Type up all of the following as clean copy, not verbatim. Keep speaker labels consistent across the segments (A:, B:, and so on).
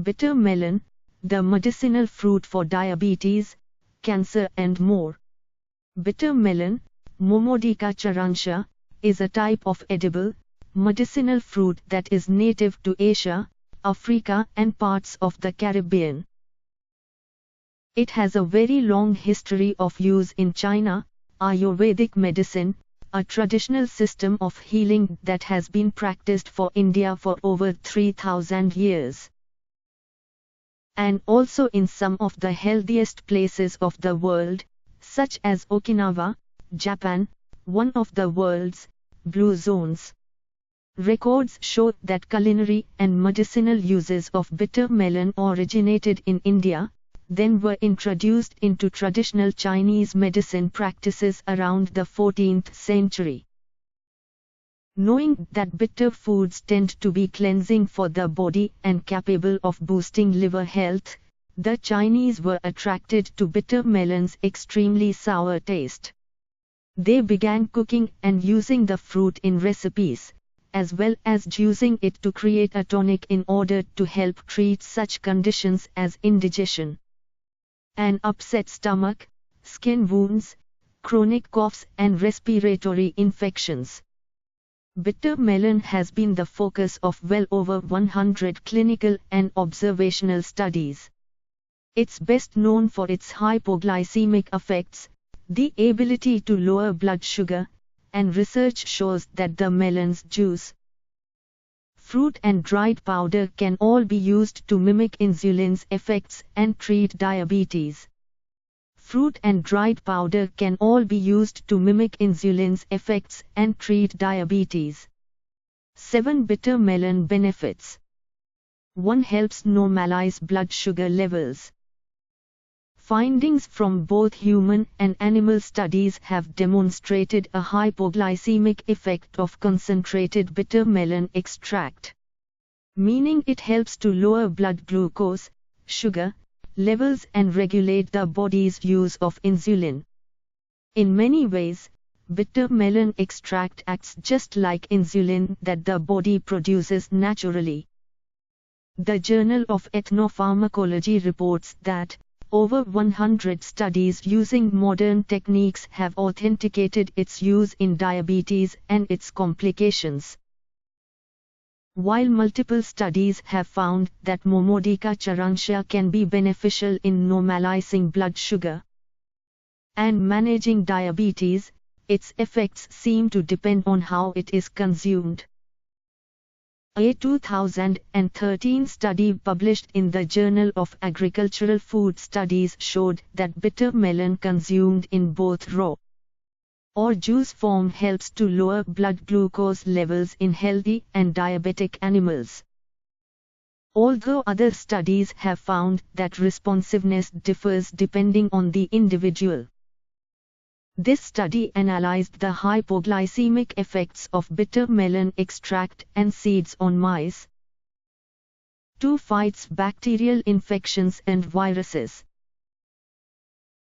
A: Bitter melon, the medicinal fruit for diabetes, cancer and more. Bitter melon, Momodica charantia, is a type of edible, medicinal fruit that is native to Asia, Africa and parts of the Caribbean. It has a very long history of use in China, Ayurvedic medicine, a traditional system of healing that has been practiced for India for over 3,000 years. And also in some of the healthiest places of the world, such as Okinawa, Japan, one of the world's blue zones. Records show that culinary and medicinal uses of bitter melon originated in India, then were introduced into traditional Chinese medicine practices around the 14th century. Knowing that bitter foods tend to be cleansing for the body and capable of boosting liver health, the Chinese were attracted to bitter melon's extremely sour taste. They began cooking and using the fruit in recipes, as well as juicing it to create a tonic in order to help treat such conditions as indigestion, an upset stomach, skin wounds, chronic coughs and respiratory infections. Bitter melon has been the focus of well over 100 clinical and observational studies. It's best known for its hypoglycemic effects, the ability to lower blood sugar, and research shows that the melon's juice, fruit and dried powder can all be used to mimic insulin's effects and treat diabetes. Fruit and dried powder can all be used to mimic insulin's effects and treat diabetes. 7 Bitter melon benefits. 1. Helps normalize blood sugar levels. Findings from both human and animal studies have demonstrated a hypoglycemic effect of concentrated bitter melon extract, meaning it helps to lower blood glucose, sugar, levels and regulate the body's use of insulin. In many ways, bitter melon extract acts just like insulin that the body produces naturally. The Journal of Ethnopharmacology reports that over 100 studies using modern techniques have authenticated its use in diabetes and its complications. While multiple studies have found that Momodica charantia can be beneficial in normalizing blood sugar and managing diabetes, its effects seem to depend on how it is consumed. A 2013 study published in the Journal of Agricultural Food Studies showed that bitter melon consumed in both raw or juice form helps to lower blood glucose levels in healthy and diabetic animals. Although other studies have found that responsiveness differs depending on the individual. This study analyzed the hypoglycemic effects of bitter melon extract and seeds on mice. 2. Fights bacterial infections and viruses.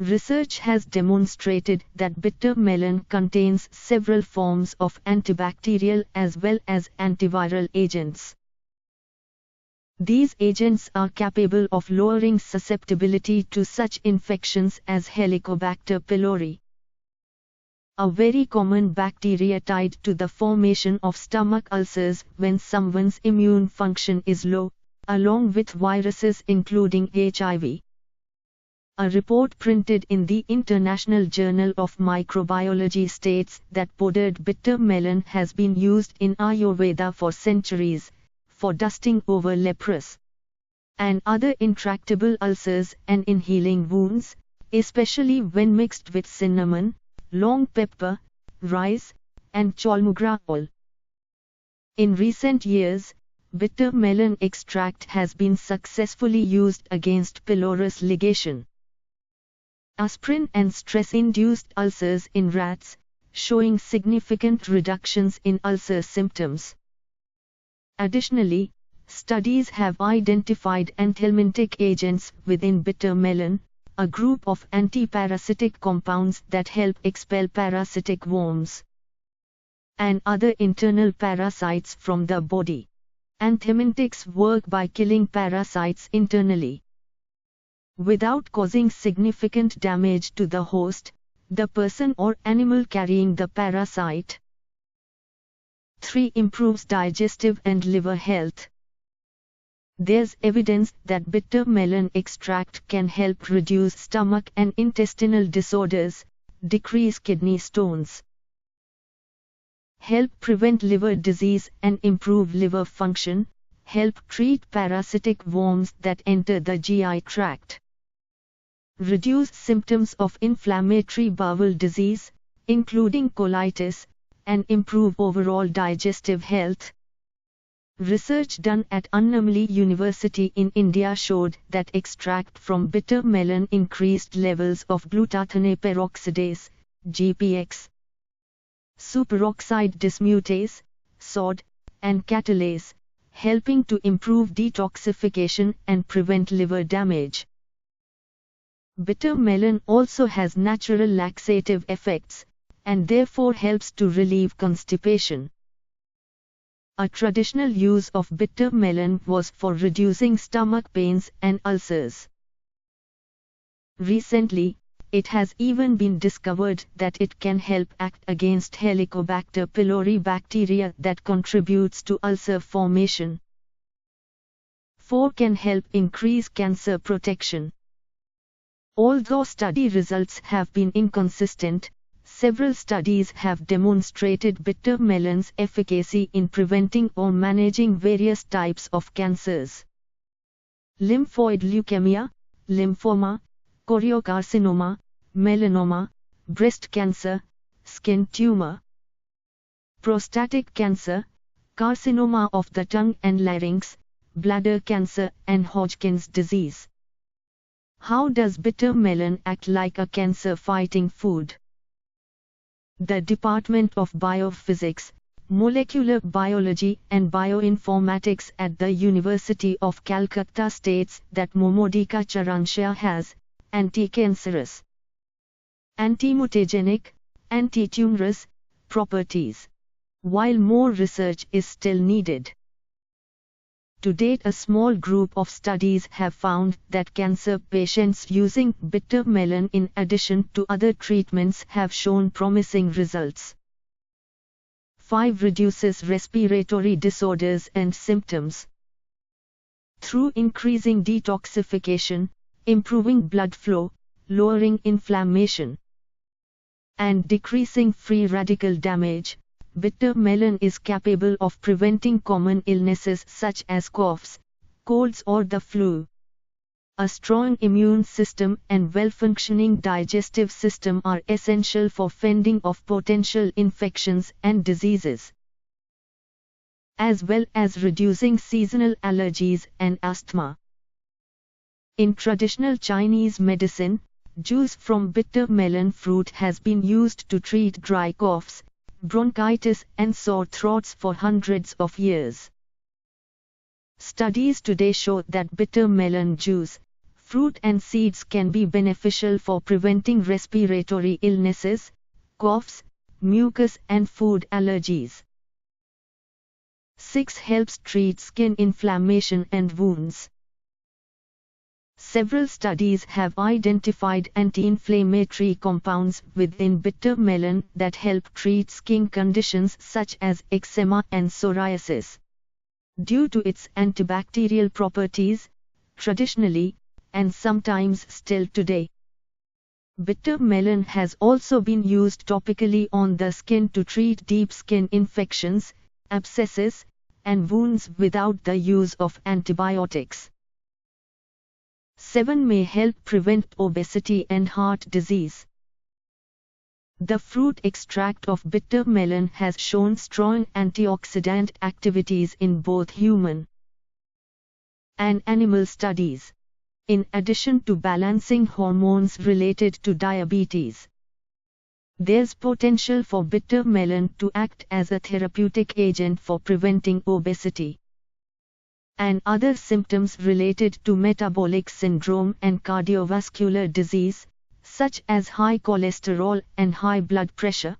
A: Research has demonstrated that bitter melon contains several forms of antibacterial as well as antiviral agents. These agents are capable of lowering susceptibility to such infections as Helicobacter pylori, a very common bacteria tied to the formation of stomach ulcers when someone's immune function is low, along with viruses including HIV. A report printed in the International Journal of Microbiology states that powdered bitter melon has been used in Ayurveda for centuries, for dusting over leprous and other intractable ulcers and in healing wounds, especially when mixed with cinnamon, long pepper, rice, and cholmugra oil. In recent years, bitter melon extract has been successfully used against pylorus ligation, aspirin and stress-induced ulcers in rats, showing significant reductions in ulcer symptoms. Additionally, studies have identified anthelmintic agents within bitter melon, a group of anti-parasitic compounds that help expel parasitic worms and other internal parasites from the body. Anthelmintics work by killing parasites internally without causing significant damage to the host, the person or animal carrying the parasite. 3. Improves digestive and liver health. There's evidence that bitter melon extract can help reduce stomach and intestinal disorders, decrease kidney stones, help prevent liver disease and improve liver function, help treat parasitic worms that enter the GI tract, reduce symptoms of inflammatory bowel disease, including colitis, and improve overall digestive health. Research done at Annamalai University in India showed that extract from bitter melon increased levels of glutathione peroxidase, GPX, superoxide dismutase, SOD, and catalase, helping to improve detoxification and prevent liver damage. Bitter melon also has natural laxative effects, and therefore helps to relieve constipation. A traditional use of bitter melon was for reducing stomach pains and ulcers. Recently, it has even been discovered that it can help act against Helicobacter pylori bacteria that contributes to ulcer formation. 4. Can help increase cancer protection. Although study results have been inconsistent, several studies have demonstrated bitter melon's efficacy in preventing or managing various types of cancers: lymphoid leukemia, lymphoma, choriocarcinoma, melanoma, breast cancer, skin tumor, prostatic cancer, carcinoma of the tongue and larynx, bladder cancer, and Hodgkin's disease. How does bitter melon act like a cancer-fighting food? The Department of Biophysics, Molecular Biology and Bioinformatics at the University of Calcutta states that Momodica charantia has anti-cancerous, anti-mutagenic, anti-tumorous properties, while more research is still needed. To date, a small group of studies have found that cancer patients using bitter melon in addition to other treatments have shown promising results. 5. Reduces respiratory disorders and symptoms. Through increasing detoxification, improving blood flow, lowering inflammation, and decreasing free radical damage, bitter melon is capable of preventing common illnesses such as coughs, colds or the flu. A strong immune system and well-functioning digestive system are essential for fending off potential infections and diseases, as well as reducing seasonal allergies and asthma. In traditional Chinese medicine, juice from bitter melon fruit has been used to treat dry coughs, bronchitis and sore throats for hundreds of years. Studies today show that bitter melon juice, fruit and seeds can be beneficial for preventing respiratory illnesses, coughs, mucus and food allergies. 6. Helps treat skin inflammation and wounds. Several studies have identified anti-inflammatory compounds within bitter melon that help treat skin conditions such as eczema and psoriasis. Due to its antibacterial properties, traditionally, and sometimes still today, bitter melon has also been used topically on the skin to treat deep skin infections, abscesses, and wounds without the use of antibiotics. 7. May help prevent obesity and heart disease. The fruit extract of bitter melon has shown strong antioxidant activities in both human and animal studies, in addition to balancing hormones related to diabetes. There's potential for bitter melon to act as a therapeutic agent for preventing obesity and other symptoms related to metabolic syndrome and cardiovascular disease, such as high cholesterol and high blood pressure.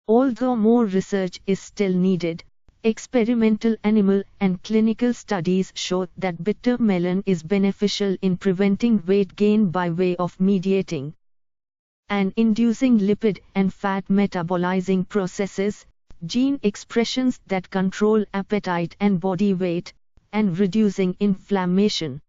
A: Although more research is still needed, Experimental animal and clinical studies show that bitter melon is beneficial in preventing weight gain by way of mediating and inducing lipid and fat metabolizing processes, gene expressions that control appetite and body weight, and reducing inflammation.